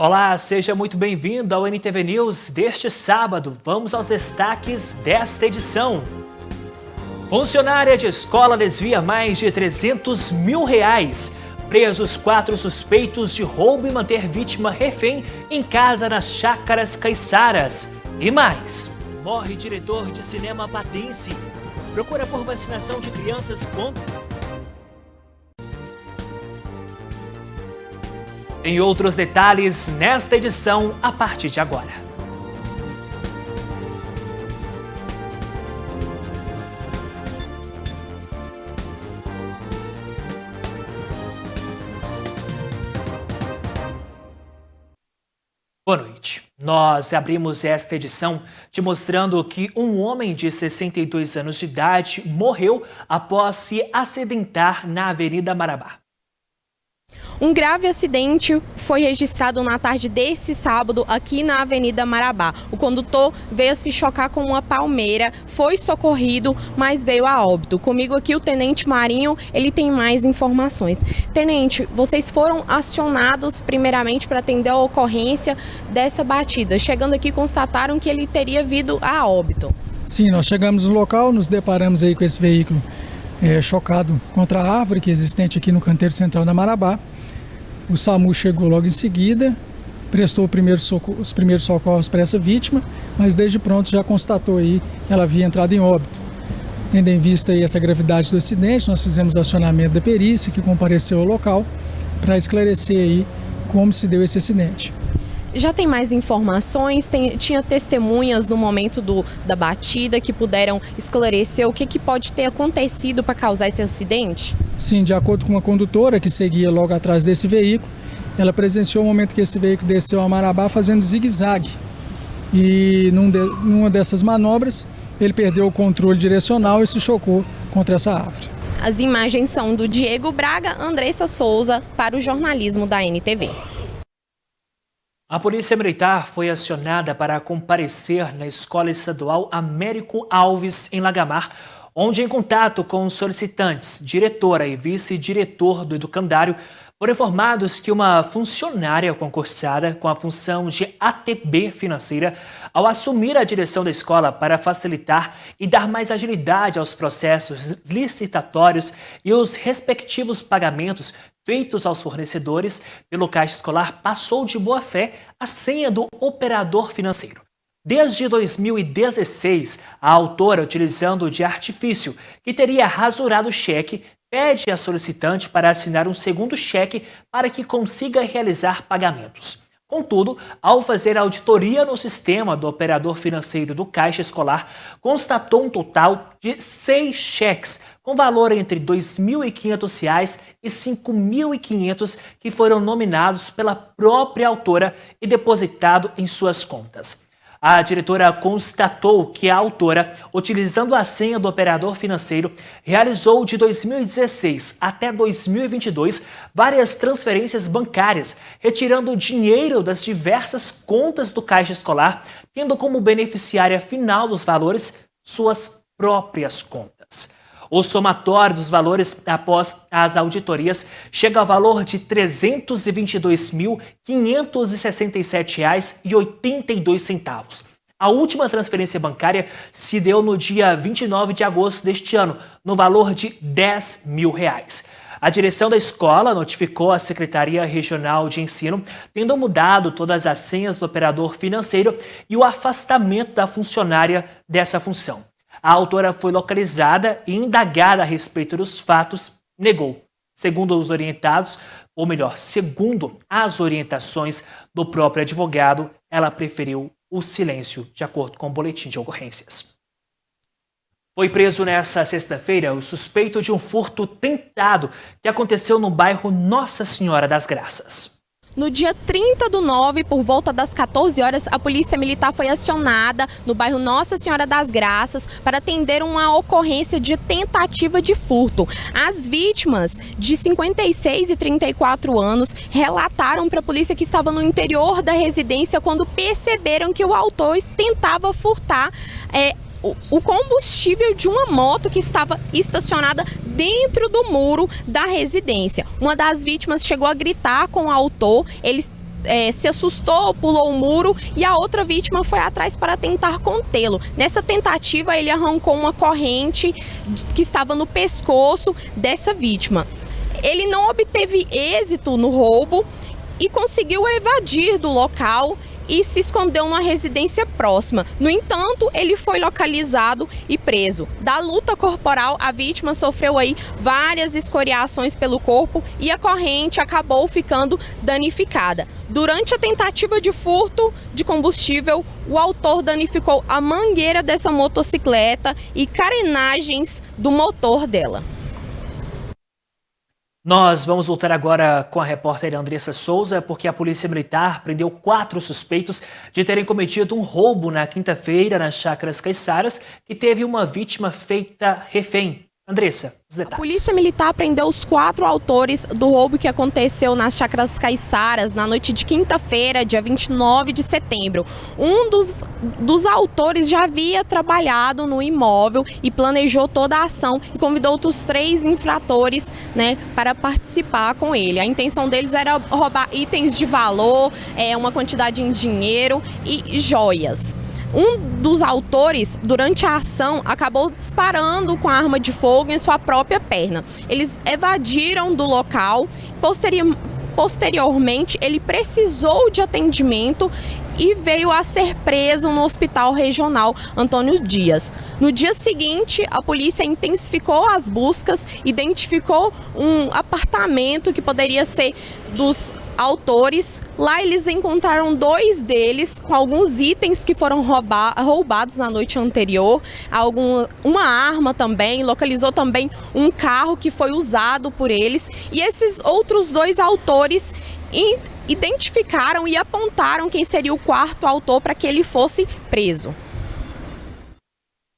Olá, seja muito bem-vindo ao NTV News deste sábado. Vamos aos destaques desta edição. Funcionária de escola desvia mais de R$300 mil. Presos 4 suspeitos de roubo e manter vítima refém em casa nas Chácaras Caiçaras. E mais, morre diretor de cinema patense. Procura por vacinação de crianças contra... Tem outros detalhes nesta edição a partir de agora. Boa noite. Nós abrimos esta edição te mostrando que um homem de 62 anos de idade morreu após se acidentar na Avenida Marabá. Um grave acidente foi registrado na tarde desse sábado aqui na Avenida Marabá. O condutor veio se chocar com uma palmeira, foi socorrido, mas veio a óbito. Comigo aqui o Tenente Marinho, ele tem mais informações. Tenente, vocês foram acionados primeiramente para atender a ocorrência dessa batida. Chegando aqui, constataram que ele teria vindo a óbito. Sim, nós chegamos no local, nos deparamos aí com esse veículo chocado contra a árvore que é existente aqui no canteiro central da Marabá. O SAMU chegou logo em seguida, prestou os primeiros socorros para essa vítima, mas desde pronto já constatou aí que ela havia entrado em óbito. Tendo em vista aí essa gravidade do acidente, nós fizemos o acionamento da perícia que compareceu ao local para esclarecer aí como se deu esse acidente. Já tem mais informações? Tinha testemunhas no momento da batida que puderam esclarecer o que pode ter acontecido para causar esse acidente? Sim, de acordo com uma condutora que seguia logo atrás desse veículo, ela presenciou o momento que esse veículo desceu a Marabá fazendo zigue-zague. E numa dessas manobras, ele perdeu o controle direcional e se chocou contra essa árvore. As imagens são do Diego Braga, Andressa Souza, para o jornalismo da NTV. A Polícia Militar foi acionada para comparecer na Escola Estadual Américo Alves, em Lagamar, onde, em contato com os solicitantes, diretora e vice-diretor do educandário, foram informados que uma funcionária concursada com a função de ATB financeira, ao assumir a direção da escola para facilitar e dar mais agilidade aos processos licitatórios e os respectivos pagamentos feitos aos fornecedores pelo Caixa Escolar, passou de boa fé a senha do operador financeiro. Desde 2016, a autora, utilizando de artifício que teria rasurado o cheque, pede à solicitante para assinar um segundo cheque para que consiga realizar pagamentos. Contudo, ao fazer a auditoria no sistema do operador financeiro do Caixa Escolar, constatou um total de 6 cheques, com valor entre R$ 2.500 e R$ 5.500 que foram nominados pela própria autora e depositado em suas contas. A diretora constatou que a autora, utilizando a senha do operador financeiro, realizou de 2016 até 2022 várias transferências bancárias, retirando dinheiro das diversas contas do Caixa Escolar, tendo como beneficiária final dos valores suas próprias contas. O somatório dos valores após as auditorias chega ao valor de R$ 322.567,82. A última transferência bancária se deu no dia 29 de agosto deste ano, no valor de R$ 10 mil. A direção da escola notificou a Secretaria Regional de Ensino, tendo mudado todas as senhas do operador financeiro e o afastamento da funcionária dessa função. A autora foi localizada e indagada a respeito dos fatos, negou. Segundo os orientados, ou melhor, segundo as orientações do próprio advogado, ela preferiu o silêncio, de acordo com o boletim de ocorrências. Foi preso nesta sexta-feira o suspeito de um furto tentado que aconteceu no bairro Nossa Senhora das Graças. No dia 30/9, por volta das 14 horas, a Polícia Militar foi acionada no bairro Nossa Senhora das Graças para atender uma ocorrência de tentativa de furto. As vítimas, de 56 e 34 anos, relataram para a polícia que estavam no interior da residência quando perceberam que o autor tentava furtar o combustível de uma moto que estava estacionada dentro do muro da residência. Uma das vítimas chegou a gritar com o autor, ele se assustou, pulou o muro e a outra vítima foi atrás para tentar contê-lo. Nessa tentativa, ele arrancou uma corrente que estava no pescoço dessa vítima. Ele não obteve êxito no roubo e conseguiu evadir do local e se escondeu numa residência próxima. No entanto, ele foi localizado e preso. Da luta corporal, a vítima sofreu aí várias escoriações pelo corpo e a corrente acabou ficando danificada. Durante a tentativa de furto de combustível, o autor danificou a mangueira dessa motocicleta e carenagens do motor dela. Nós vamos voltar agora com a repórter Andressa Souza, porque a Polícia Militar prendeu 4 suspeitos de terem cometido um roubo na quinta-feira nas Chácaras Caiçaras, que teve uma vítima feita refém. Andressa, os detalhes. A Polícia Militar prendeu os 4 autores do roubo que aconteceu nas Chácaras Caiçaras na noite de quinta-feira, dia 29 de setembro. Um dos autores já havia trabalhado no imóvel e planejou toda a ação e convidou outros 3 infratores, para participar com ele. A intenção deles era roubar itens de valor, uma quantidade em dinheiro e joias. Um dos autores, durante a ação, acabou disparando com a arma de fogo em sua própria perna. Eles evadiram do local. Posteriormente, ele precisou de atendimento e veio a ser preso no Hospital Regional Antônio Dias. No dia seguinte, a polícia intensificou as buscas, identificou um apartamento que poderia ser dos autores. Lá eles encontraram 2 deles com alguns itens que foram roubados na noite anterior, uma arma também, localizou também um carro que foi usado por eles, e esses outros 2 autores identificaram e apontaram quem seria o 4º autor para que ele fosse preso.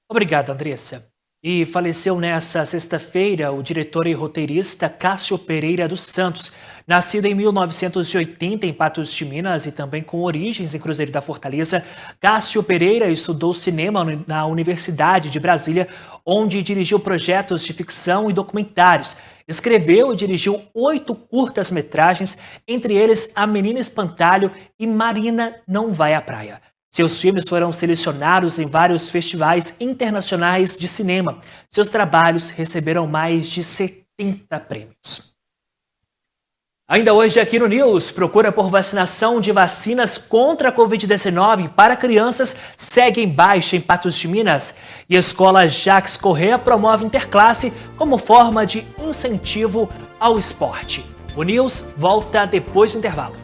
Obrigado, Andressa. E faleceu nessa sexta-feira o diretor e roteirista Cássio Pereira dos Santos, nascido em 1980 em Patos de Minas e também com origens em Cruzeiro da Fortaleza. Cássio Pereira estudou cinema na Universidade de Brasília, onde dirigiu projetos de ficção e documentários. Escreveu e dirigiu 8 curtas-metragens, entre eles A Menina Espantalho e Marina Não Vai à Praia. Seus filmes foram selecionados em vários festivais internacionais de cinema. Seus trabalhos receberam mais de 70 prêmios. Ainda hoje aqui no News, procura por vacinação de vacinas contra a Covid-19 para crianças segue em baixa em Patos de Minas. E a Escola Jacques Correa promove interclasse como forma de incentivo ao esporte. O News volta depois do intervalo.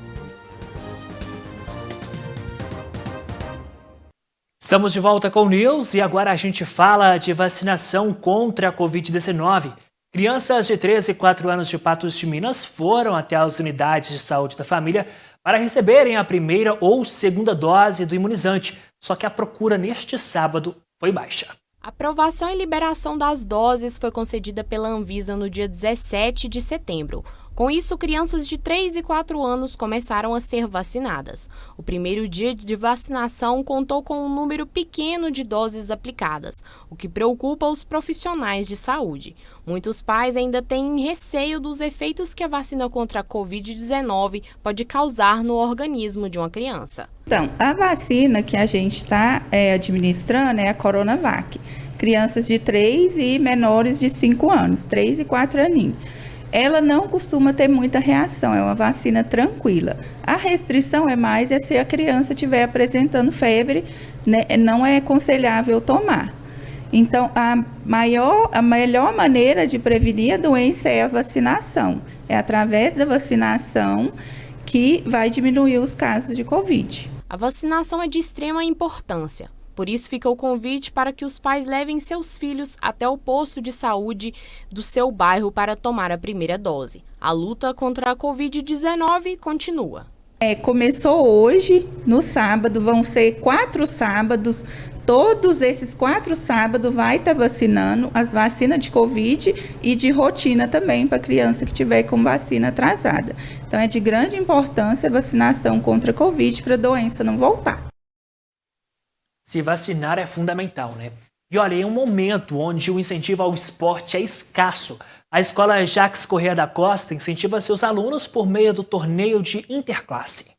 Estamos de volta com o News e agora a gente fala de vacinação contra a Covid-19. Crianças de 13 e 4 anos de Patos de Minas foram até as unidades de saúde da família para receberem a primeira ou segunda dose do imunizante, só que a procura neste sábado foi baixa. A aprovação e liberação das doses foi concedida pela Anvisa no dia 17 de setembro. Com isso, crianças de 3 e 4 anos começaram a ser vacinadas. O primeiro dia de vacinação contou com um número pequeno de doses aplicadas, o que preocupa os profissionais de saúde. Muitos pais ainda têm receio dos efeitos que a vacina contra a Covid-19 pode causar no organismo de uma criança. Então, a vacina que a gente está administrando é a Coronavac. Crianças de 3 e menores de 5 anos, 3 e 4 aninhos. Ela não costuma ter muita reação, é uma vacina tranquila. A restrição é mais se a criança estiver apresentando febre, não é aconselhável tomar. Então, a melhor maneira de prevenir a doença é a vacinação. É através da vacinação que vai diminuir os casos de Covid. A vacinação é de extrema importância. Por isso fica o convite para que os pais levem seus filhos até o posto de saúde do seu bairro para tomar a primeira dose. A luta contra a Covid-19 continua. Começou hoje, no sábado, vão ser 4 sábados. Todos esses 4 sábados vai estar vacinando as vacinas de Covid e de rotina também para criança que tiver com vacina atrasada. Então é de grande importância a vacinação contra a Covid para a doença não voltar. Se vacinar é fundamental, né? E olha, em um momento onde o incentivo ao esporte é escasso, a Escola Jacques Correa da Costa incentiva seus alunos por meio do torneio de interclasse.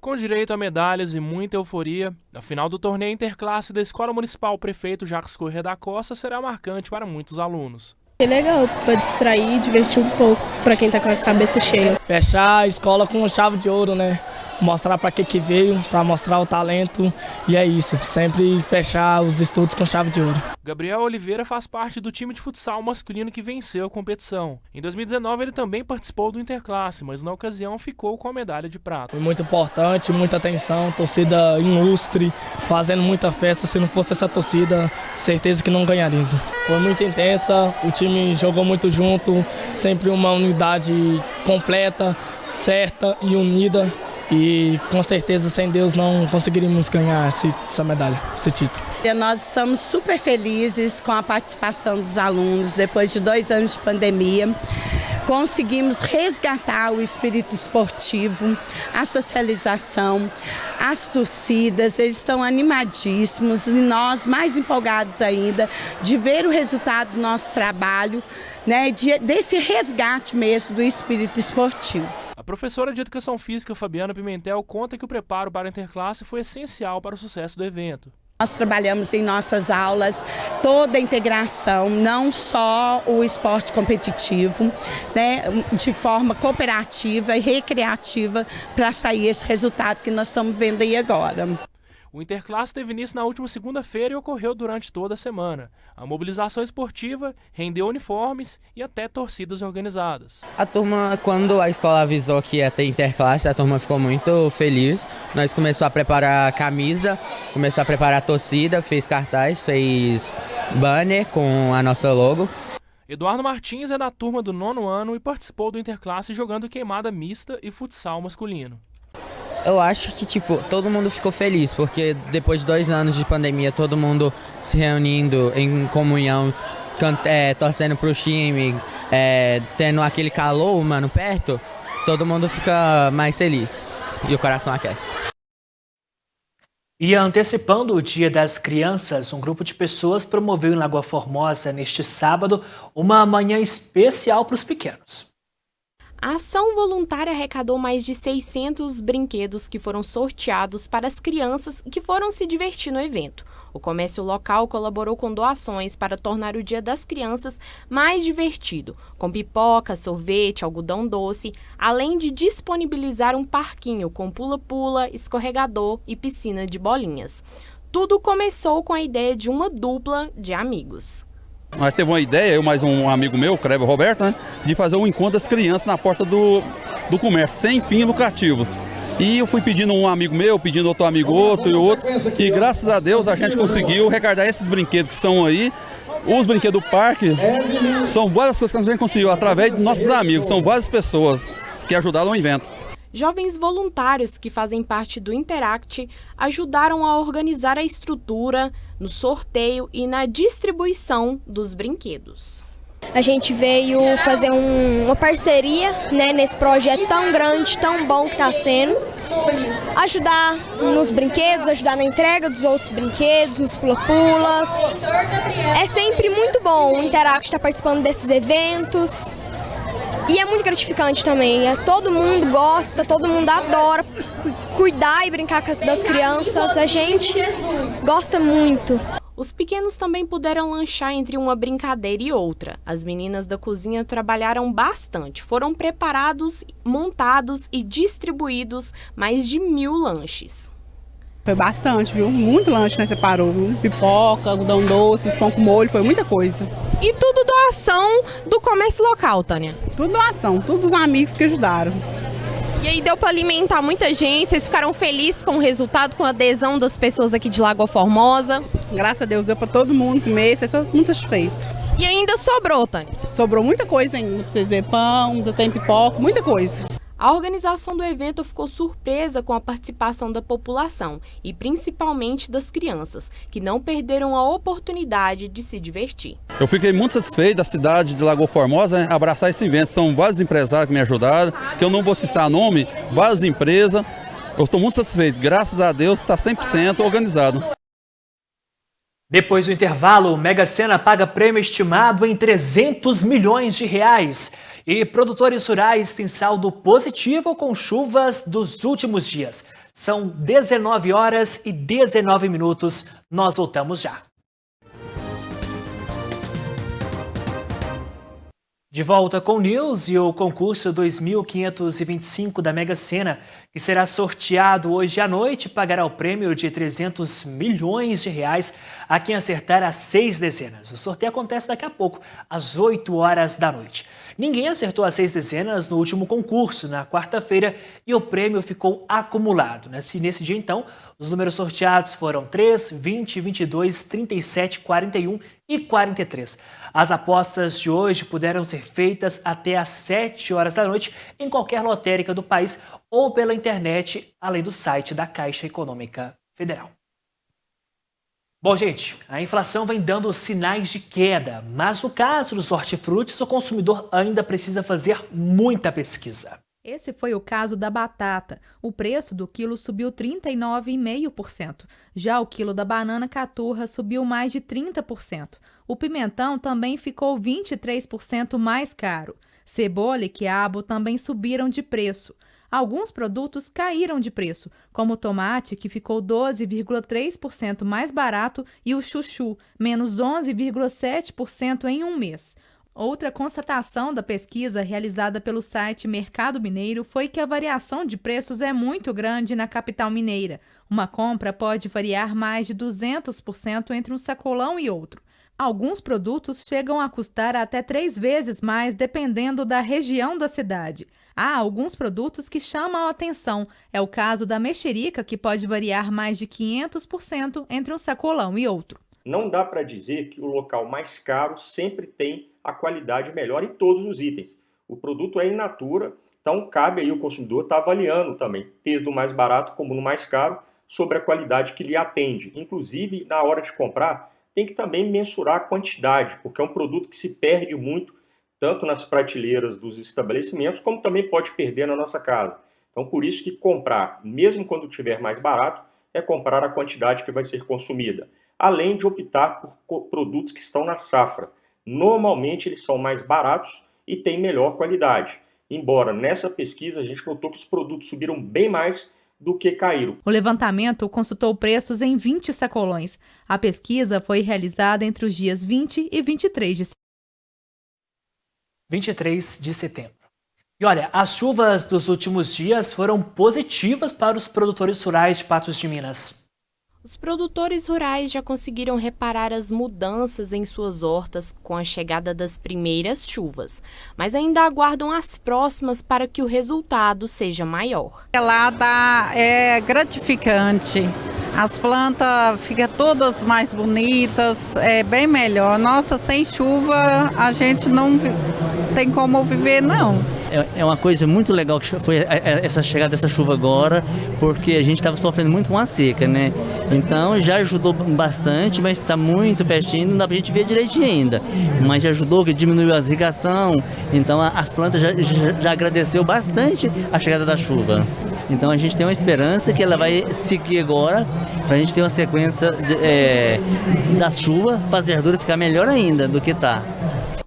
Com direito a medalhas e muita euforia, a final do torneio interclasse da Escola Municipal Prefeito Jacques Corrêa da Costa será marcante para muitos alunos. É legal para distrair e divertir um pouco para quem está com a cabeça cheia. Fechar a escola com chave de ouro, né? Mostrar para que veio, para mostrar o talento, e é isso, sempre fechar os estudos com chave de ouro. Gabriel Oliveira faz parte do time de futsal masculino que venceu a competição. Em 2019 ele também participou do interclasse, mas na ocasião ficou com a medalha de prata. Foi muito importante, muita atenção, torcida ilustre, fazendo muita festa. Se não fosse essa torcida, certeza que não ganharíamos. Foi muito intensa, o time jogou muito junto, sempre uma unidade completa, certa e unida. E com certeza sem Deus não conseguiríamos ganhar essa medalha, esse título. Nós estamos super felizes com a participação dos alunos depois de 2 anos de pandemia. Conseguimos resgatar o espírito esportivo, a socialização, as torcidas, eles estão animadíssimos e nós mais empolgados ainda de ver o resultado do nosso trabalho, né, desse resgate mesmo do espírito esportivo. A professora de Educação Física, Fabiana Pimentel, conta que o preparo para a interclasse foi essencial para o sucesso do evento. Nós trabalhamos em nossas aulas toda a integração, não só o esporte competitivo, né, de forma cooperativa e recreativa para sair esse resultado que nós estamos vendo aí agora. O interclasse teve início na última segunda-feira e ocorreu durante toda a semana. A mobilização esportiva rendeu uniformes e até torcidas organizadas. A turma, quando a escola avisou que ia ter interclasse, a turma ficou muito feliz. Nós começamos a preparar camisa, começou a preparar a torcida, fez cartaz, fez banner com a nossa logo. Eduardo Martins é da turma do 9º ano e participou do interclasse jogando queimada mista e futsal masculino. Eu acho que, todo mundo ficou feliz, porque depois de 2 anos de pandemia, todo mundo se reunindo em comunhão, torcendo pro time, tendo aquele calor humano perto, todo mundo fica mais feliz e o coração aquece. E antecipando o Dia das Crianças, um grupo de pessoas promoveu em Lagoa Formosa, neste sábado, uma manhã especial para os pequenos. A ação voluntária arrecadou mais de 600 brinquedos que foram sorteados para as crianças que foram se divertir no evento. O comércio local colaborou com doações para tornar o Dia das Crianças mais divertido, com pipoca, sorvete, algodão doce, além de disponibilizar um parquinho com pula-pula, escorregador e piscina de bolinhas. Tudo começou com a ideia de uma dupla de amigos. Nós teve uma ideia, eu mais um amigo meu, Kleber Roberto, né, de fazer um encontro das crianças na porta do comércio, sem fins lucrativos. E eu fui pedindo um amigo meu, pedindo outro amigo, outro e outro, e graças a Deus a gente conseguiu arrecadar esses brinquedos que estão aí. Os brinquedos do parque são várias coisas que a gente conseguiu através de nossos amigos, são várias pessoas que ajudaram o evento. Jovens voluntários que fazem parte do Interact ajudaram a organizar a estrutura, no sorteio e na distribuição dos brinquedos. A gente veio fazer uma parceria, né, nesse projeto tão grande, tão bom que está sendo. Ajudar nos brinquedos, ajudar na entrega dos outros brinquedos, nos pula-pulas. É sempre muito bom o Interact estar participando desses eventos. E é muito gratificante também, todo mundo gosta, todo mundo adora cuidar e brincar das crianças, a gente gosta muito. Os pequenos também puderam lanchar entre uma brincadeira e outra. As meninas da cozinha trabalharam bastante, foram preparados, montados e distribuídos mais de 1000 lanches. Foi bastante, viu? Muito lanche, né? Separou, viu? Pipoca, algodão doce, pão com molho, foi muita coisa. E tudo doação do comércio local, Tânia? Tudo doação, todos os amigos que ajudaram. E aí deu para alimentar muita gente, vocês ficaram felizes com o resultado, com a adesão das pessoas aqui de Lagoa Formosa? Graças a Deus, deu para todo mundo comer, vocês estão muito satisfeitos. E ainda sobrou, Tânia? Sobrou muita coisa ainda, para vocês verem, pão, tem pipoca, muita coisa. A organização do evento ficou surpresa com a participação da população e principalmente das crianças, que não perderam a oportunidade de se divertir. Eu fiquei muito satisfeito da cidade de Lagoa Formosa, né, abraçar esse evento. São vários empresários que me ajudaram, que eu não vou citar nome, várias empresas. Eu estou muito satisfeito, graças a Deus está 100% organizado. Depois do intervalo, o Mega Sena paga prêmio estimado em 300 milhões de reais. E produtores rurais têm saldo positivo com chuvas dos últimos dias. São 19 horas e 19 minutos. Nós voltamos já. De volta com o News e o concurso 2525 da Mega Sena, que será sorteado hoje à noite, pagará o prêmio de 300 milhões de reais a quem acertar as 6 dezenas. O sorteio acontece daqui a pouco, às 8 horas da noite. Ninguém acertou as 6 dezenas no último concurso, na quarta-feira, e o prêmio ficou acumulado. Nesse dia, então, os números sorteados foram 3, 20, 22, 37, 41 e 43. As apostas de hoje puderam ser feitas até às 7 horas da noite em qualquer lotérica do país ou pela internet, além do site da Caixa Econômica Federal. Bom, gente, a inflação vem dando sinais de queda, mas no caso dos hortifrutis, o consumidor ainda precisa fazer muita pesquisa. Esse foi o caso da batata. O preço do quilo subiu 39,5%. Já o quilo da banana caturra subiu mais de 30%. O pimentão também ficou 23% mais caro. Cebola e quiabo também subiram de preço. Alguns produtos caíram de preço, como o tomate, que ficou 12,3% mais barato, e o chuchu, menos 11,7% em um mês. Outra constatação da pesquisa realizada pelo site Mercado Mineiro foi que a variação de preços é muito grande na capital mineira. Uma compra pode variar mais de 200% entre um sacolão e outro. Alguns produtos chegam a custar até 3 vezes mais, dependendo da região da cidade. Há alguns produtos que chamam a atenção. É o caso da mexerica, que pode variar mais de 500% entre um sacolão e outro. Não dá para dizer que o local mais caro sempre tem a qualidade melhor em todos os itens. O produto é in natura, então cabe aí o consumidor estar avaliando também, desde o mais barato como no mais caro, sobre a qualidade que lhe atende. Inclusive, na hora de comprar, tem que também mensurar a quantidade, porque é um produto que se perde muito, tanto nas prateleiras dos estabelecimentos, como também pode perder na nossa casa. Então, por isso que comprar, mesmo quando estiver mais barato, é comprar a quantidade que vai ser consumida. Além de optar por produtos que estão na safra. Normalmente, eles são mais baratos e têm melhor qualidade. Embora, nessa pesquisa, a gente notou que os produtos subiram bem mais do que caíram. O levantamento consultou preços em 20 sacolões. A pesquisa foi realizada entre os dias 20 e 23 de setembro. E olha, as chuvas dos últimos dias foram positivas para os produtores rurais de Patos de Minas. Os produtores rurais já conseguiram reparar as mudanças em suas hortas com a chegada das primeiras chuvas, mas ainda aguardam as próximas para que o resultado seja maior. Lá é gratificante. As plantas ficam todas mais bonitas, é bem melhor. Nossa, sem chuva a gente não tem como viver, não. É uma coisa muito legal que foi essa chegada dessa chuva agora, porque a gente estava sofrendo muito com a seca, né? Então já ajudou bastante, mas está muito pertinho, não dá pra gente ver direitinho ainda. Mas já ajudou, que diminuiu a irrigação, então as plantas já agradeceu bastante a chegada da chuva. Então a gente tem uma esperança que ela vai seguir agora, para a gente ter uma sequência da chuva, para as verduras ficar melhor ainda do que está.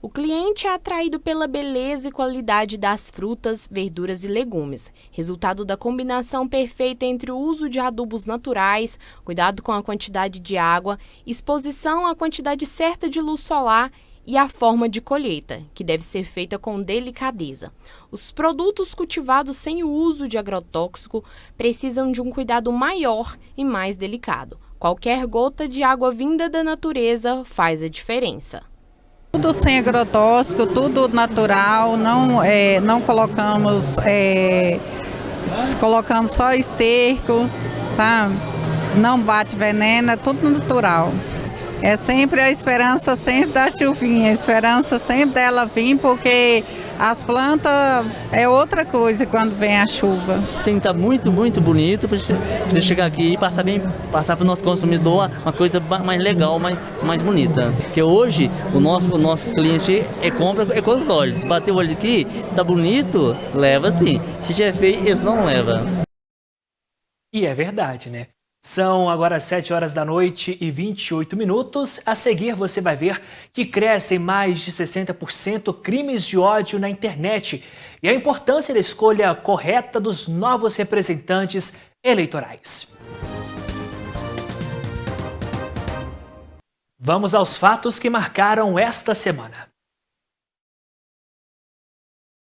O cliente é atraído pela beleza e qualidade das frutas, verduras e legumes, resultado da combinação perfeita entre o uso de adubos naturais, cuidado com a quantidade de água, exposição à quantidade certa de luz solar e a forma de colheita, que deve ser feita com delicadeza. Os produtos cultivados sem o uso de agrotóxico precisam de um cuidado maior e mais delicado. Qualquer gota de água vinda da natureza faz a diferença. Tudo sem agrotóxico, tudo natural, não colocamos só estercos, sabe? Não bate veneno, é tudo natural. É sempre a esperança sempre da chuvinha, a esperança sempre dela vir, porque as plantas é outra coisa quando vem a chuva. Tem que estar muito, muito bonito para você chegar aqui e passar para o nosso consumidor uma coisa mais legal, mais bonita. Porque hoje o nosso cliente compra com os olhos. Se bater o olho aqui, tá bonito, leva sim. Se tiver feio, eles não levam. E é verdade, né? São agora 7 horas da noite e 28 minutos. A seguir você vai ver que crescem mais de 60% crimes de ódio na internet e a importância da escolha correta dos novos representantes eleitorais. Vamos aos fatos que marcaram esta semana.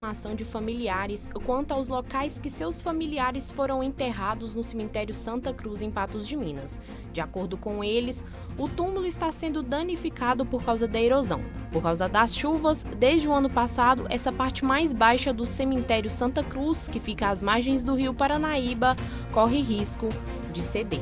Informação de familiares quanto aos locais que seus familiares foram enterrados no cemitério Santa Cruz, em Patos de Minas. De acordo com eles, o túmulo está sendo danificado por causa da erosão. Por causa das chuvas, desde o ano passado, essa parte mais baixa do cemitério Santa Cruz, que fica às margens do rio Paranaíba, corre risco de ceder.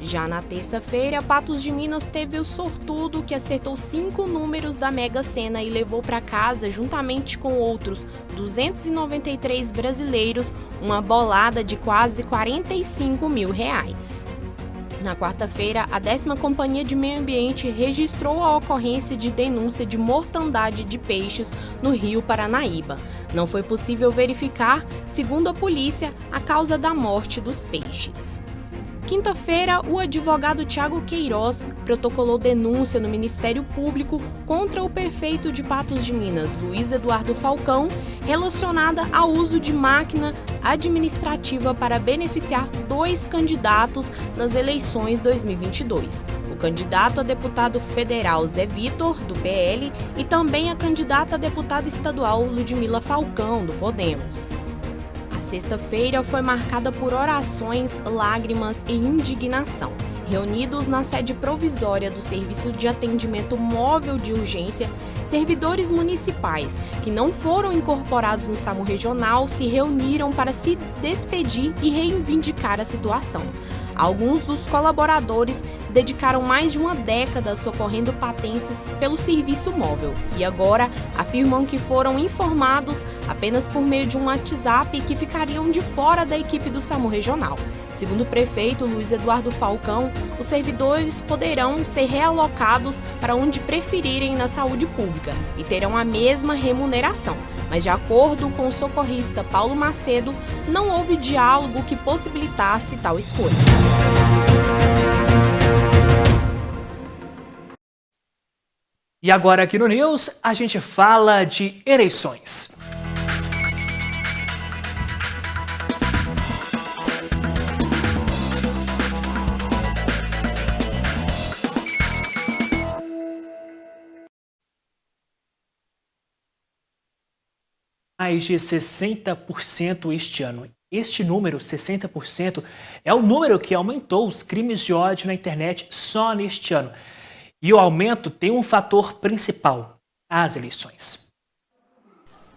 Já na terça-feira, Patos de Minas teve o sortudo que acertou 5 números da Mega Sena e levou para casa, juntamente com outros 293 brasileiros, uma bolada de quase R$45 mil. Na quarta-feira, a 10ª Companhia de Meio Ambiente registrou a ocorrência de denúncia de mortandade de peixes no rio Paranaíba. Não foi possível verificar, segundo a polícia, a causa da morte dos peixes. Quinta-feira, o advogado Tiago Queiroz protocolou denúncia no Ministério Público contra o prefeito de Patos de Minas, Luiz Eduardo Falcão, relacionada ao uso de máquina administrativa para beneficiar 2 candidatos nas eleições 2022. O candidato a deputado federal Zé Vitor, do PL, e também a candidata a deputada estadual Ludmila Falcão, do Podemos. Sexta-feira foi marcada por orações, lágrimas e indignação. Reunidos na sede provisória do Serviço de Atendimento Móvel de Urgência, servidores municipais que não foram incorporados no SAMU regional se reuniram para se despedir e reivindicar a situação. Alguns dos colaboradores dedicaram mais de uma década socorrendo patenses pelo serviço móvel e agora afirmam que foram informados apenas por meio de um WhatsApp que ficariam de fora da equipe do SAMU regional. Segundo o prefeito Luiz Eduardo Falcão, os servidores poderão ser realocados para onde preferirem na saúde pública e terão a mesma remuneração. Mas, de acordo com o socorrista Paulo Macedo, não houve diálogo que possibilitasse tal escolha. E agora aqui no News, a gente fala de eleições. Mais de 60% este ano. Este número, 60%, é o número que aumentou os crimes de ódio na internet só neste ano. E o aumento tem um fator principal: as eleições.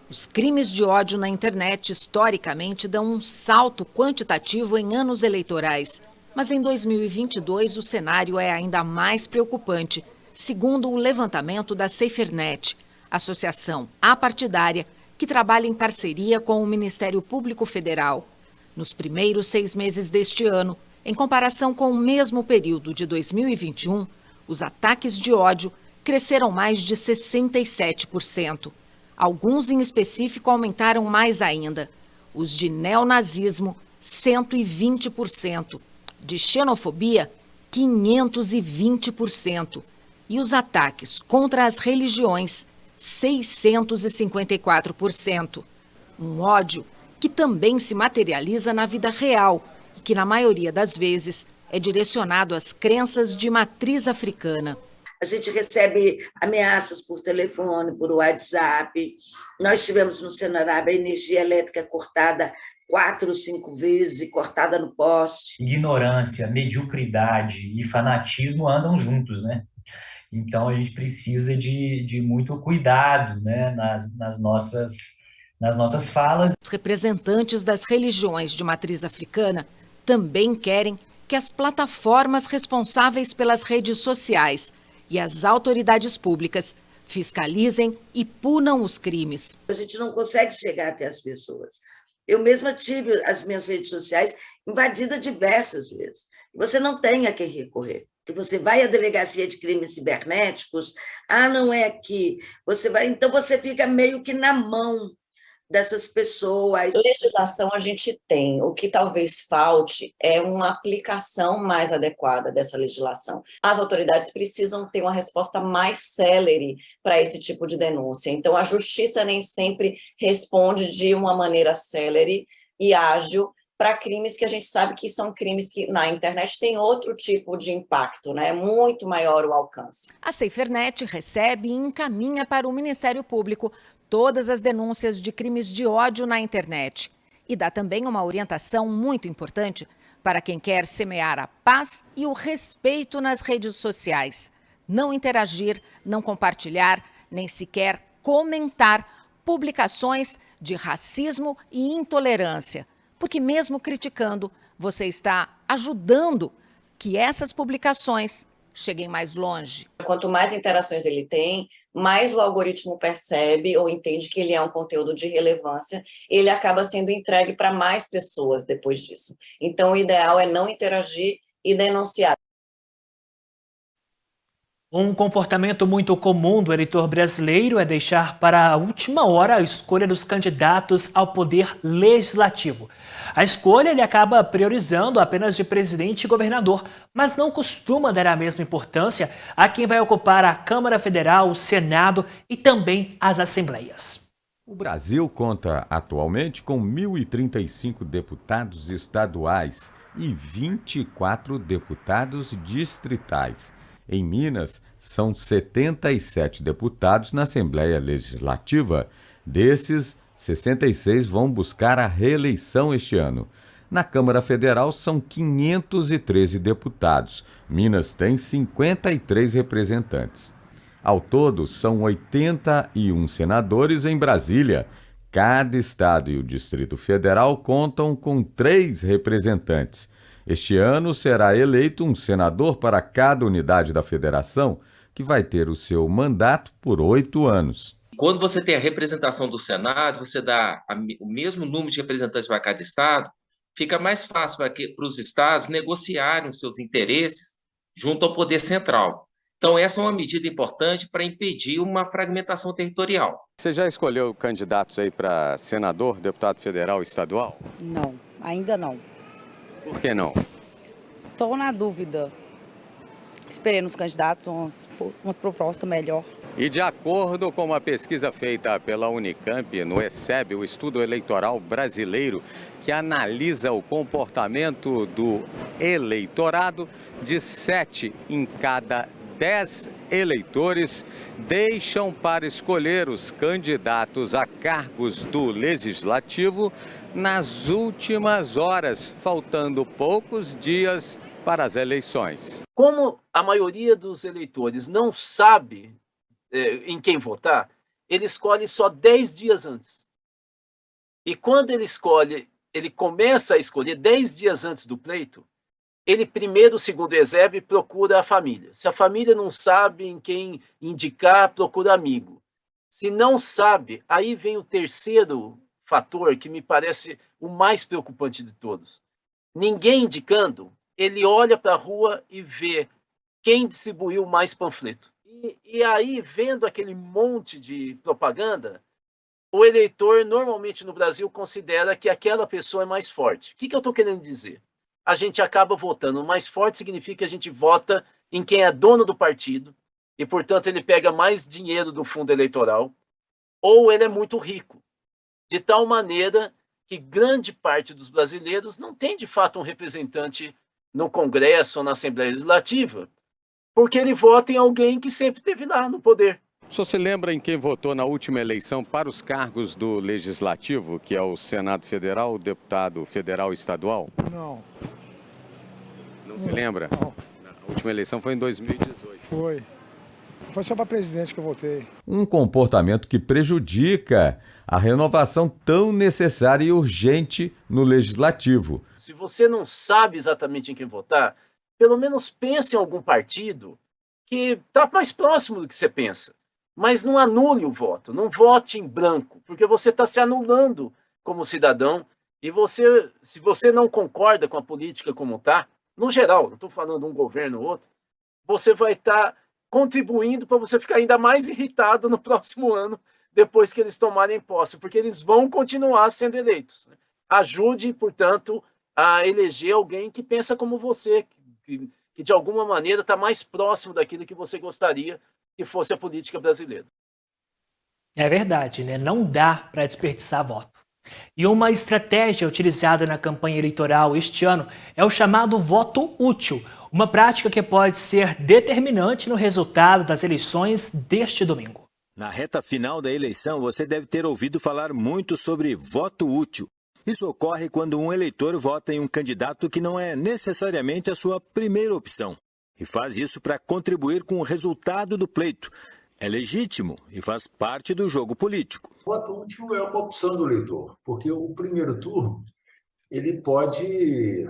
Os crimes de ódio na internet historicamente dão um salto quantitativo em anos eleitorais. Mas em 2022 o cenário é ainda mais preocupante, segundo o levantamento da SaferNet, associação apartidária que trabalha em parceria com o Ministério Público Federal. Nos primeiros 6 meses deste ano, em comparação com o mesmo período de 2021, os ataques de ódio cresceram mais de 67%. Alguns em específico aumentaram mais ainda. Os de neonazismo, 120%. De xenofobia, 520%. E os ataques contra as religiões, 654%. Um ódio que também se materializa na vida real e que, na maioria das vezes, é direcionado às crenças de matriz africana. A gente recebe ameaças por telefone, por WhatsApp. Nós tivemos no Senarab a energia elétrica cortada 4 ou 5 vezes e cortada no poste. Ignorância, mediocridade e fanatismo andam juntos, né? Então, a gente precisa de muito cuidado, né, nas nossas falas. Os representantes das religiões de matriz africana também querem que as plataformas responsáveis pelas redes sociais e as autoridades públicas fiscalizem e punam os crimes. A gente não consegue chegar até as pessoas. Eu mesma tive as minhas redes sociais invadidas diversas vezes. Você não tem a quem recorrer. Você vai à delegacia de crimes cibernéticos, não é aqui. Então você fica meio que na mão dessas pessoas. Legislação a gente tem, o que talvez falte é uma aplicação mais adequada dessa legislação. As autoridades precisam ter uma resposta mais célere para esse tipo de denúncia. Então a justiça nem sempre responde de uma maneira célere e ágil para crimes que a gente sabe que são crimes que na internet tem outro tipo de impacto, né? É muito maior o alcance. A SaferNet recebe e encaminha para o Ministério Público todas as denúncias de crimes de ódio na internet. E dá também uma orientação muito importante para quem quer semear a paz e o respeito nas redes sociais. Não interagir, não compartilhar, nem sequer comentar publicações de racismo e intolerância. Porque mesmo criticando, você está ajudando que essas publicações cheguem mais longe. Quanto mais interações ele tem, mais o algoritmo percebe ou entende que ele é um conteúdo de relevância, ele acaba sendo entregue para mais pessoas depois disso. Então, o ideal é não interagir e denunciar. Um comportamento muito comum do eleitor brasileiro é deixar para a última hora a escolha dos candidatos ao poder legislativo. A escolha ele acaba priorizando apenas de presidente e governador, mas não costuma dar a mesma importância a quem vai ocupar a Câmara Federal, o Senado e também as assembleias. O Brasil conta atualmente com 1.035 deputados estaduais e 24 deputados distritais. Em Minas, são 77 deputados na Assembleia Legislativa. Desses, 66 vão buscar a reeleição este ano. Na Câmara Federal, são 513 deputados. Minas tem 53 representantes. Ao todo, são 81 senadores em Brasília. Cada estado e o Distrito Federal contam com 3 representantes. Este ano será eleito um senador para cada unidade da federação, que vai ter o seu mandato por 8 anos. Quando você tem a representação do Senado, você dá o mesmo número de representantes para cada estado, fica mais fácil para os estados negociarem os seus interesses junto ao poder central. Então, essa é uma medida importante para impedir uma fragmentação territorial. Você já escolheu candidatos aí para senador, deputado federal, estadual? Não, ainda não. Por que não? Estou na dúvida. Esperei nos candidatos umas propostas melhor. E de acordo com uma pesquisa feita pela Unicamp no ESEB, o Estudo Eleitoral Brasileiro, que analisa o comportamento do eleitorado, de 7 em cada 10 eleitores deixam para escolher os candidatos a cargos do Legislativo nas últimas horas, faltando poucos dias para as eleições. Como a maioria dos eleitores não sabe em quem votar, ele escolhe só 10 dias antes. E quando ele escolhe, ele começa a escolher 10 dias antes do pleito, ele primeiro, segundo o ESEB, procura a família. Se a família não sabe em quem indicar, procura amigo. Se não sabe, aí vem o terceiro fator que me parece o mais preocupante de todos. Ninguém indicando, ele olha para a rua e vê quem distribuiu mais panfleto. E aí, vendo aquele monte de propaganda, o eleitor, normalmente no Brasil, considera que aquela pessoa é mais forte. O que eu estou querendo dizer? A gente acaba votando. O mais forte significa que a gente vota em quem é dono do partido e, portanto, ele pega mais dinheiro do fundo eleitoral, ou ele é muito rico, de tal maneira que grande parte dos brasileiros não tem, de fato, um representante no Congresso ou na Assembleia Legislativa, porque ele vota em alguém que sempre esteve lá no poder. O senhor se lembra em quem votou na última eleição para os cargos do Legislativo, que é o Senado Federal, o deputado federal estadual? Não. Não se lembra? Não. A última eleição foi em 2018. Foi. Foi só para presidente que eu votei. Um comportamento que prejudica a renovação tão necessária e urgente no Legislativo. Se você não sabe exatamente em quem votar, pelo menos pense em algum partido que está mais próximo do que você pensa. Mas não anule o voto, não vote em branco, porque você está se anulando como cidadão e você, se você não concorda com a política como está, no geral, não estou falando um governo ou outro, você vai estar contribuindo para você ficar ainda mais irritado no próximo ano, depois que eles tomarem posse, porque eles vão continuar sendo eleitos. Ajude, portanto, a eleger alguém que pensa como você, que de alguma maneira está mais próximo daquilo que você gostaria que fosse a política brasileira. É verdade, né? Não dá para desperdiçar voto. E uma estratégia utilizada na campanha eleitoral este ano é o chamado voto útil, uma prática que pode ser determinante no resultado das eleições deste domingo. Na reta final da eleição, você deve ter ouvido falar muito sobre voto útil. Isso ocorre quando um eleitor vota em um candidato que não é necessariamente a sua primeira opção e faz isso para contribuir com o resultado do pleito. É legítimo e faz parte do jogo político. O voto útil é uma opção do eleitor, porque o primeiro turno, ele pode,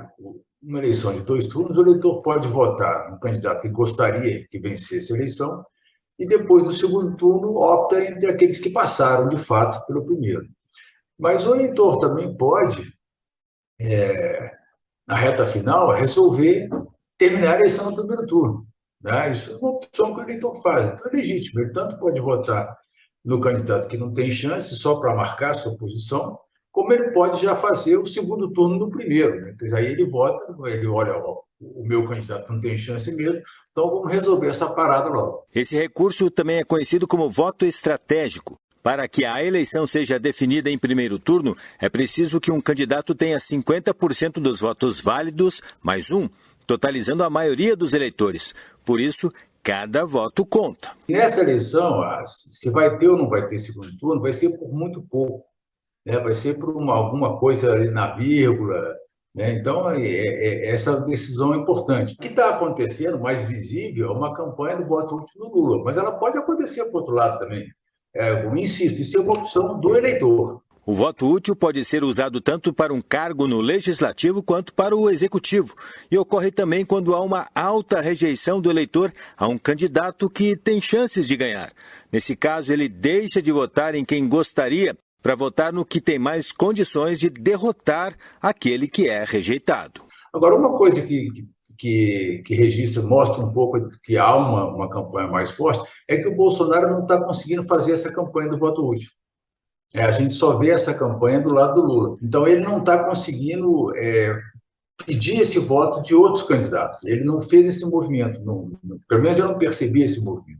uma eleição de 2 turnos, o eleitor pode votar no candidato que gostaria que vencesse a eleição e depois, no segundo turno, opta entre aqueles que passaram, de fato, pelo primeiro. Mas o eleitor também pode, na reta final, resolver terminar a eleição no primeiro turno. Né? Isso é uma opção que o eleitor faz. Então, é legítimo. Ele tanto pode votar no candidato que não tem chance, só para marcar sua posição, como ele pode já fazer o segundo turno no primeiro. Né? Aí ele vota, ele olha, o meu candidato não tem chance mesmo, então vamos resolver essa parada logo. Esse recurso também é conhecido como voto estratégico. Para que a eleição seja definida em primeiro turno, é preciso que um candidato tenha 50% dos votos válidos, mais um, totalizando a maioria dos eleitores. Por isso, cada voto conta. Nessa eleição, se vai ter ou não vai ter segundo turno, vai ser por muito pouco. Né? Vai ser por alguma coisa ali na vírgula. Né? Então, essa decisão é importante. O que está acontecendo, mais visível, é uma campanha do voto útil do Lula. Mas ela pode acontecer por outro lado também. Eu insisto, isso é uma opção do eleitor. O voto útil pode ser usado tanto para um cargo no Legislativo quanto para o Executivo. E ocorre também quando há uma alta rejeição do eleitor a um candidato que tem chances de ganhar. Nesse caso, ele deixa de votar em quem gostaria para votar no que tem mais condições de derrotar aquele que é rejeitado. Agora, uma coisa que registra, mostra um pouco que há uma campanha mais forte, é que o Bolsonaro não está conseguindo fazer essa campanha do voto útil. A gente só vê essa campanha do lado do Lula. Então, ele não está conseguindo pedir esse voto de outros candidatos. Ele não fez esse movimento. Pelo menos eu não percebi esse movimento.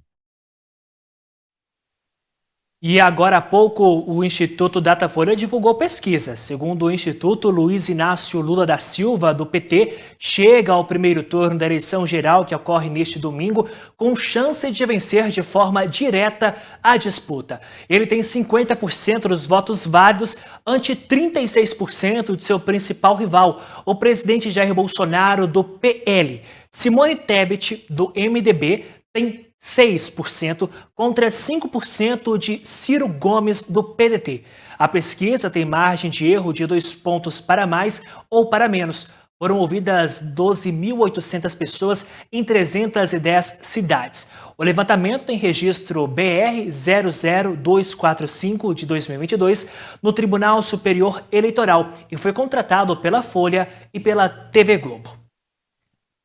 E agora há pouco, o Instituto Datafolha divulgou pesquisa. Segundo o Instituto, Luiz Inácio Lula da Silva, do PT, chega ao primeiro turno da eleição geral que ocorre neste domingo com chance de vencer de forma direta a disputa. Ele tem 50% dos votos válidos ante 36% de seu principal rival, o presidente Jair Bolsonaro, do PL. Simone Tebet, do MDB, tem 6% contra 5% de Ciro Gomes, do PDT. A pesquisa tem margem de erro de 2 pontos para mais ou para menos. Foram ouvidas 12.800 pessoas em 310 cidades. O levantamento tem registro BR 00245 de 2022 no Tribunal Superior Eleitoral e foi contratado pela Folha e pela TV Globo.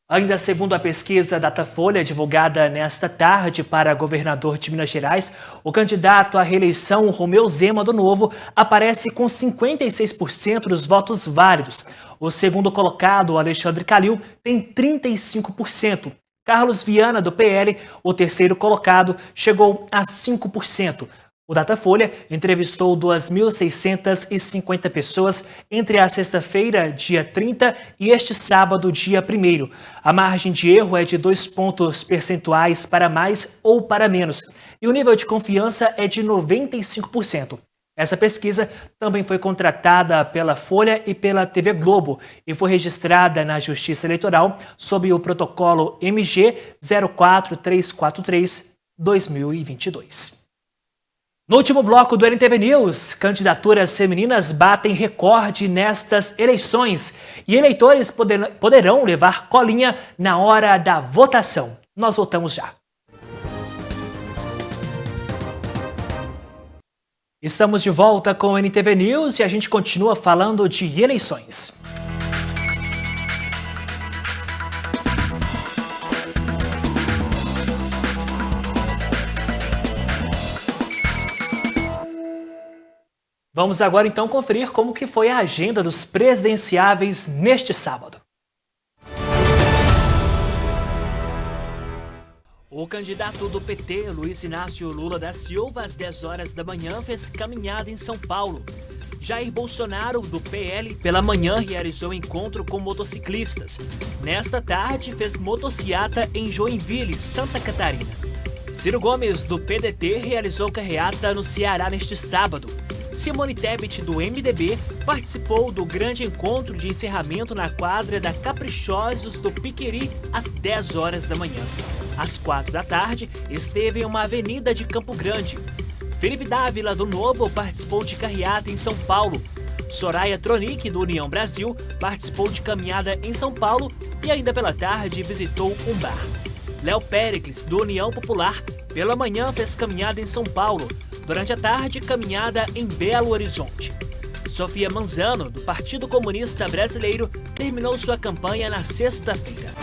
Ainda segundo a pesquisa Datafolha, divulgada nesta tarde para governador de Minas Gerais, o candidato à reeleição, Romeu Zema, do Novo, aparece com 56% dos votos válidos. O segundo colocado, Alexandre Calil, tem 35%. Carlos Viana, do PL, o terceiro colocado, chegou a 5%. O Datafolha entrevistou 2.650 pessoas entre a sexta-feira, dia 30, e este sábado, dia 1º. A margem de erro é de 2 pontos percentuais para mais ou para menos, e o nível de confiança é de 95%. Essa pesquisa também foi contratada pela Folha e pela TV Globo e foi registrada na Justiça Eleitoral sob o protocolo MG 04343-2022. No último bloco do NTV News, candidaturas femininas batem recorde nestas eleições e eleitores poderão levar colinha na hora da votação. Nós voltamos já. Estamos de volta com o NTV News e a gente continua falando de eleições. Vamos agora então conferir como que foi a agenda dos presidenciáveis neste sábado. O candidato do PT, Luiz Inácio Lula da Silva, às 10 horas da manhã, fez caminhada em São Paulo. Jair Bolsonaro, do PL, pela manhã realizou encontro com motociclistas. Nesta tarde, fez motociata em Joinville, Santa Catarina. Ciro Gomes, do PDT, realizou carreata no Ceará neste sábado. Simone Tebet, do MDB, participou do grande encontro de encerramento na quadra da Caprichosos do Piqueri às 10 horas da manhã. Às 4 da tarde, esteve em uma avenida de Campo Grande. Felipe Dávila, do Novo, participou de carreata em São Paulo. Soraya Tronic, do União Brasil, participou de caminhada em São Paulo e ainda pela tarde visitou um bar. Léo Péricles, do União Popular, pela manhã fez caminhada em São Paulo. Durante a tarde, caminhada em Belo Horizonte. Sofia Manzano, do Partido Comunista Brasileiro, terminou sua campanha na sexta-feira.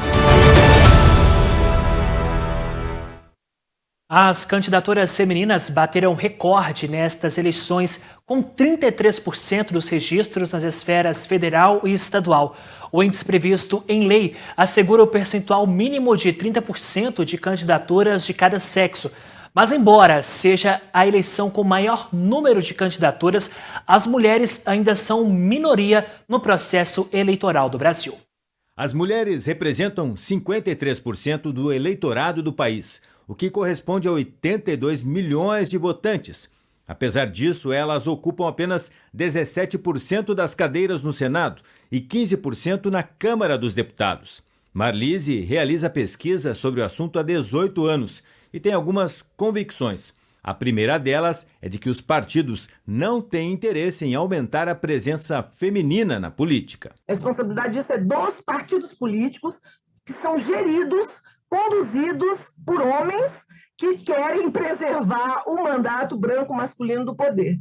As candidaturas femininas bateram recorde nestas eleições, com 33% dos registros nas esferas federal e estadual. O índice previsto em lei assegura o percentual mínimo de 30% de candidaturas de cada sexo. Mas, embora seja a eleição com maior número de candidaturas, as mulheres ainda são minoria no processo eleitoral do Brasil. As mulheres representam 53% do eleitorado do país, o que corresponde a 82 milhões de votantes. Apesar disso, elas ocupam apenas 17% das cadeiras no Senado e 15% na Câmara dos Deputados. Marlise realiza pesquisa sobre o assunto há 18 anos e tem algumas convicções. A primeira delas é de que os partidos não têm interesse em aumentar a presença feminina na política. A responsabilidade disso é dos partidos políticos que são geridos, conduzidos por homens que querem preservar o mandato branco masculino do poder.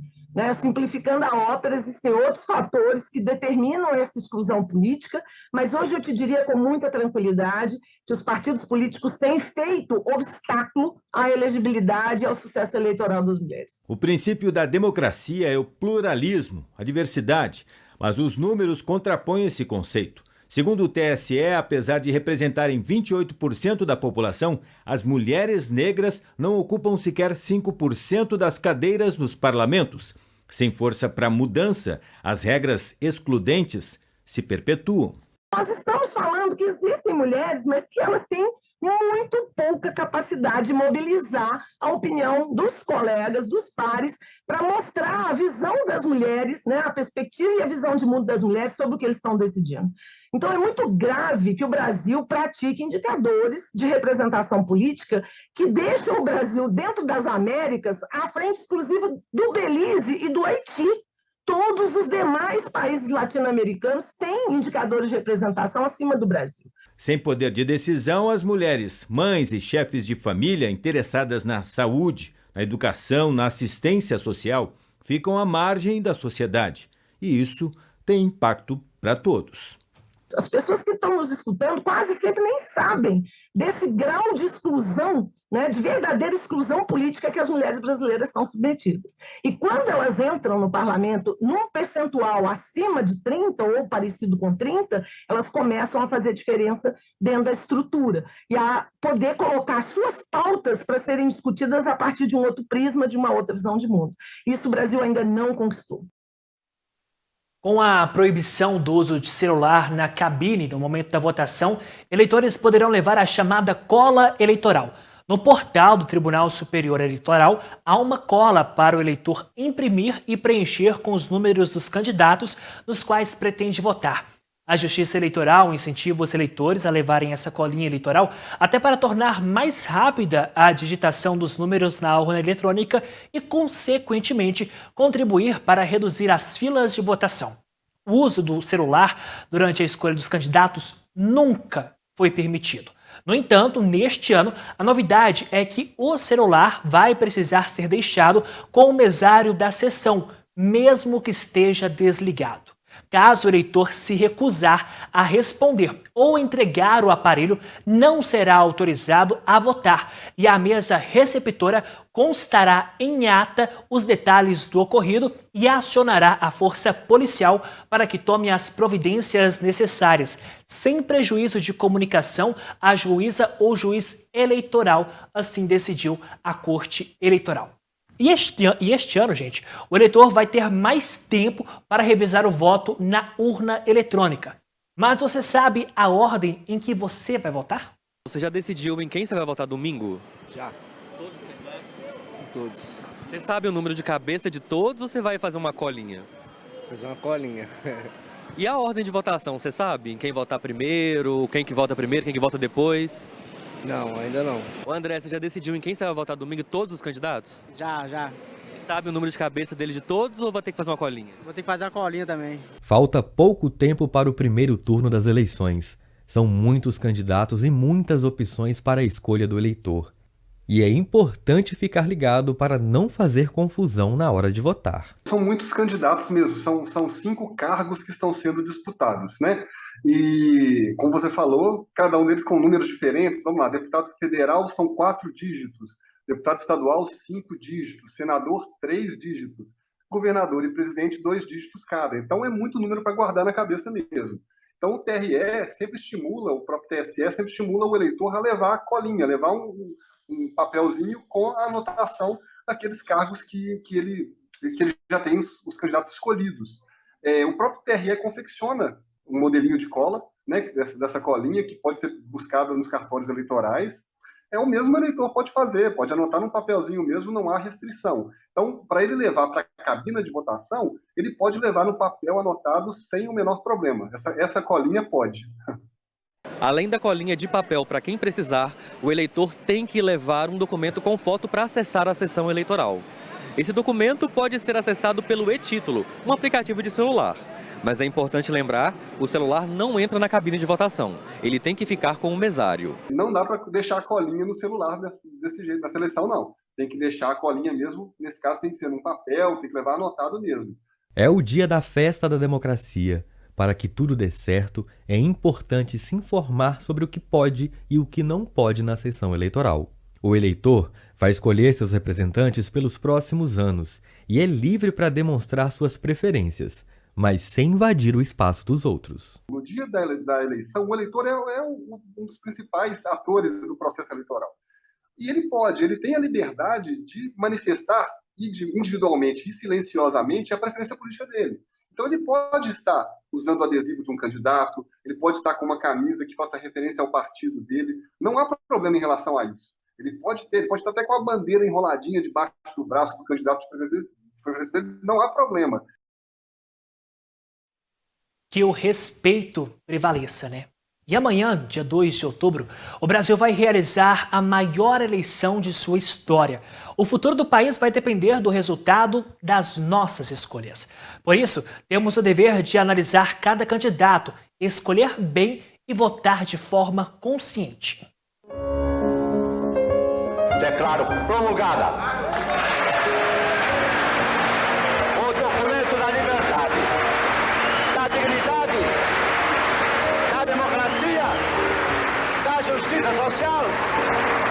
Simplificando a ópera, existem outros fatores que determinam essa exclusão política, mas hoje eu te diria com muita tranquilidade que os partidos políticos têm feito obstáculo à elegibilidade e ao sucesso eleitoral das mulheres. O princípio da democracia é o pluralismo, a diversidade, mas os números contrapõem esse conceito. Segundo o TSE, apesar de representarem 28% da população, as mulheres negras não ocupam sequer 5% das cadeiras nos parlamentos. Sem força para mudança, as regras excludentes se perpetuam. Nós estamos falando que existem mulheres, mas que elas têm muito pouca capacidade de mobilizar a opinião dos colegas, dos pares, para mostrar a visão das mulheres, a perspectiva e a visão de mundo das mulheres sobre o que eles estão decidindo. Então, é muito grave que o Brasil pratique indicadores de representação política que deixam o Brasil, dentro das Américas, à frente exclusiva do Belize e do Haiti. Todos os demais países latino-americanos têm indicadores de representação acima do Brasil. Sem poder de decisão, as mulheres, mães e chefes de família interessadas na saúde, na educação, na assistência social, ficam à margem da sociedade. E isso tem impacto para todos. As pessoas que estão nos escutando quase sempre nem sabem desse grau de exclusão, de verdadeira exclusão política que as mulheres brasileiras estão submetidas. E quando elas entram no parlamento num percentual acima de 30 ou parecido com 30, elas começam a fazer diferença dentro da estrutura e a poder colocar suas pautas para serem discutidas a partir de um outro prisma, de uma outra visão de mundo. Isso o Brasil ainda não conquistou. Com a proibição do uso de celular na cabine no momento da votação, eleitores poderão levar a chamada cola eleitoral. No portal do Tribunal Superior Eleitoral, há uma cola para o eleitor imprimir e preencher com os números dos candidatos nos quais pretende votar. A Justiça Eleitoral incentiva os eleitores a levarem essa colinha eleitoral até para tornar mais rápida a digitação dos números na urna eletrônica e, consequentemente, contribuir para reduzir as filas de votação. O uso do celular durante a escolha dos candidatos nunca foi permitido. No entanto, neste ano, a novidade é que o celular vai precisar ser deixado com o mesário da sessão, mesmo que esteja desligado. Caso o eleitor se recusar a responder ou entregar o aparelho, não será autorizado a votar e a mesa receptora constará em ata os detalhes do ocorrido e acionará a força policial para que tome as providências necessárias, sem prejuízo de comunicação à juíza ou juiz eleitoral, assim decidiu a Corte Eleitoral. E este ano, gente, o eleitor vai ter mais tempo para revisar o voto na urna eletrônica. Mas você sabe a ordem em que você vai votar? Você já decidiu em quem você vai votar domingo? Já. Todos os candidatos? Todos. Você sabe o número de cabeça de todos ou você vai fazer uma colinha? Fazer uma colinha. E a ordem de votação, você sabe? Em quem votar primeiro, quem que vota primeiro, quem que vota depois? Não, ainda não. Ô André, você já decidiu em quem você vai votar domingo, todos os candidatos? Já. Sabe o número de cabeça deles de todos ou vai ter que fazer uma colinha? Vou ter que fazer uma colinha também. Falta pouco tempo para o primeiro turno das eleições. São muitos candidatos e muitas opções para a escolha do eleitor. E é importante ficar ligado para não fazer confusão na hora de votar. São muitos candidatos mesmo, são 5 cargos que estão sendo disputados, né? E, como você falou, cada um deles com números diferentes. Vamos lá, deputado federal são 4 dígitos, deputado estadual 5 dígitos, senador 3 dígitos, governador e presidente 2 dígitos cada. Então é muito número para guardar na cabeça mesmo. Então o TRE sempre estimula, o próprio TSE sempre estimula o eleitor a levar a colinha, levar um papelzinho com a anotação daqueles cargos que ele já tem os candidatos escolhidos. O próprio TRE confecciona um modelinho de cola, né, dessa colinha, que pode ser buscada nos cartórios eleitorais. O mesmo eleitor pode fazer, pode anotar num papelzinho mesmo, não há restrição. Então, para ele levar para a cabina de votação, ele pode levar no papel anotado sem o menor problema. Essa colinha pode. Além da colinha de papel para quem precisar, o eleitor tem que levar um documento com foto para acessar a sessão eleitoral. Esse documento pode ser acessado pelo e-Título, um aplicativo de celular. Mas é importante lembrar, o celular não entra na cabine de votação. Ele tem que ficar com o mesário. Não dá para deixar a colinha no celular desse jeito, na seleção não. Tem que deixar a colinha mesmo, nesse caso tem que ser num papel, tem que levar anotado mesmo. É o dia da festa da democracia. Para que tudo dê certo, é importante se informar sobre o que pode e o que não pode na sessão eleitoral. O eleitor vai escolher seus representantes pelos próximos anos e é livre para demonstrar suas preferências, mas sem invadir o espaço dos outros. No dia da eleição, o eleitor é um dos principais atores do processo eleitoral. E ele tem a liberdade de manifestar individualmente e silenciosamente a preferência política dele. Então ele pode estar usando o adesivo de um candidato, ele pode estar com uma camisa que faça referência ao partido dele. Não há problema em relação a isso. Ele pode estar até com a bandeira enroladinha debaixo do braço do candidato de preferência dele. Não há problema. Que o respeito prevaleça, né? E amanhã, dia 2 de outubro, o Brasil vai realizar a maior eleição de sua história. O futuro do país vai depender do resultado das nossas escolhas. Por isso, temos o dever de analisar cada candidato, escolher bem e votar de forma consciente. Declaro promulgada o documento da liberdade, da dignidade, da democracia, da justiça social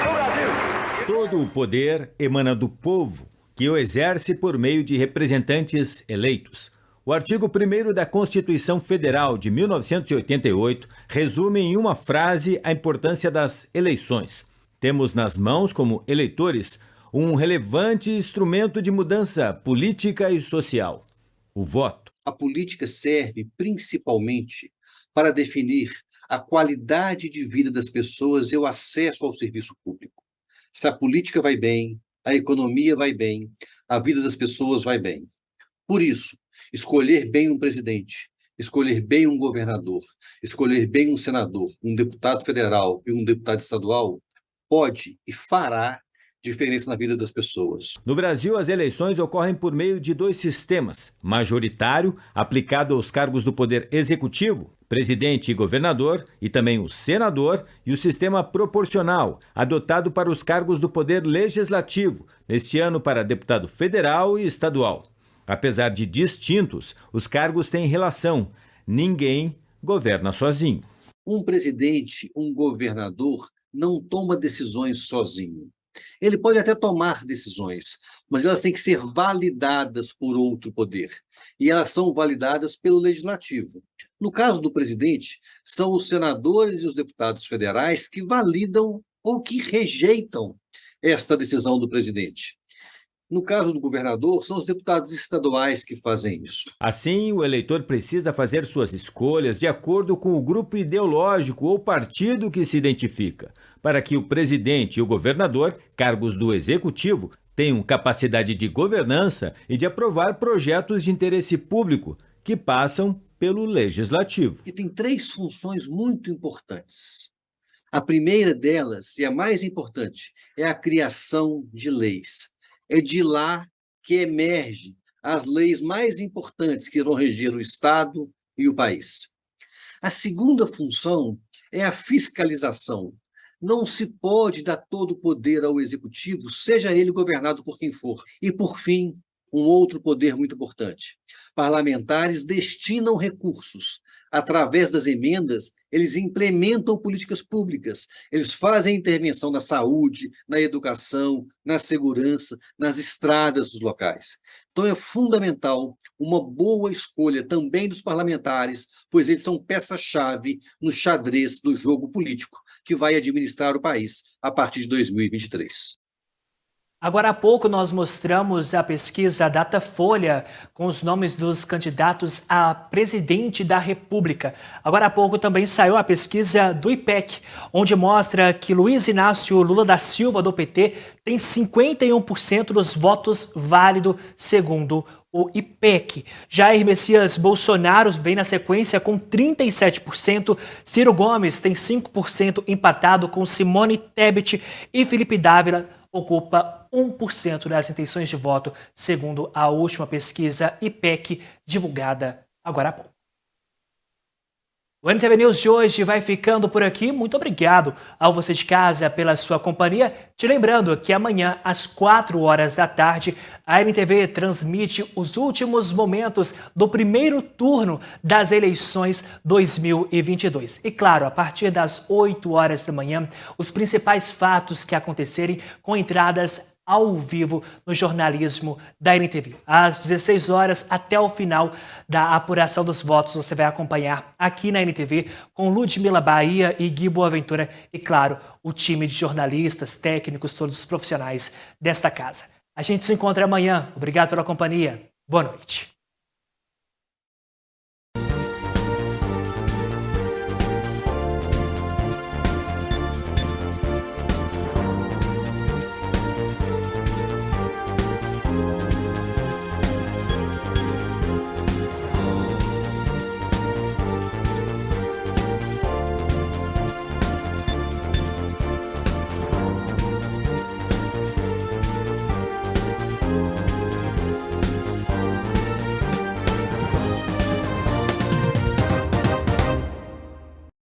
do Brasil. Todo o poder emana do povo, que o exerce por meio de representantes eleitos. O artigo 1º da Constituição Federal de 1988 resume em uma frase a importância das eleições. Temos nas mãos, como eleitores, um relevante instrumento de mudança política e social: o voto. A política serve principalmente para definir a qualidade de vida das pessoas e o acesso ao serviço público. Se a política vai bem, a economia vai bem, a vida das pessoas vai bem. Por isso, escolher bem um presidente, escolher bem um governador, escolher bem um senador, um deputado federal e um deputado estadual pode e fará diferença na vida das pessoas. No Brasil, as eleições ocorrem por meio de 2 sistemas: majoritário, aplicado aos cargos do poder executivo, presidente e governador, e também o senador, e o sistema proporcional, adotado para os cargos do poder legislativo, neste ano para deputado federal e estadual. Apesar de distintos, os cargos têm relação. Ninguém governa sozinho. Um presidente, um governador, não toma decisões sozinho. Ele pode até tomar decisões, mas elas têm que ser validadas por outro poder. E elas são validadas pelo legislativo. No caso do presidente, são os senadores e os deputados federais que validam ou que rejeitam esta decisão do presidente. No caso do governador, são os deputados estaduais que fazem isso. Assim, o eleitor precisa fazer suas escolhas de acordo com o grupo ideológico ou partido que se identifica, para que o presidente e o governador, cargos do executivo, tenham capacidade de governança e de aprovar projetos de interesse público que passam pelo legislativo. E tem 3 funções muito importantes. A primeira delas, e a mais importante, é a criação de leis. É de lá que emergem as leis mais importantes que irão reger o Estado e o país. A segunda função é a fiscalização. Não se pode dar todo o poder ao executivo, seja ele governado por quem for. E, por fim, um outro poder muito importante. Parlamentares destinam recursos. Através das emendas, eles implementam políticas públicas. Eles fazem intervenção na saúde, na educação, na segurança, nas estradas dos locais. Então é fundamental uma boa escolha também dos parlamentares, pois eles são peça-chave no xadrez do jogo político que vai administrar o país a partir de 2023. Agora há pouco nós mostramos a pesquisa Datafolha com os nomes dos candidatos a presidente da República. Agora há pouco também saiu a pesquisa do IPEC, onde mostra que Luiz Inácio Lula da Silva, do PT, tem 51% dos votos válidos, segundo o IPEC. Jair Messias Bolsonaro vem na sequência com 37%, Ciro Gomes tem 5% empatado com Simone Tebet e Felipe Dávila ocupa 1% das intenções de voto, segundo a última pesquisa IPEC, divulgada agora há pouco. O NTV News de hoje vai ficando por aqui. Muito obrigado ao você de casa pela sua companhia. Te lembrando que amanhã, às 4h, a NTV transmite os últimos momentos do primeiro turno das eleições 2022. E claro, a partir das 8h, os principais fatos que acontecerem com entradas ao vivo no jornalismo da NTV. Às 16h, até o final da apuração dos votos, você vai acompanhar aqui na NTV com Ludmila Bahia e Gui Boaventura e, claro, o time de jornalistas, técnicos, todos os profissionais desta casa. A gente se encontra amanhã. Obrigado pela companhia. Boa noite.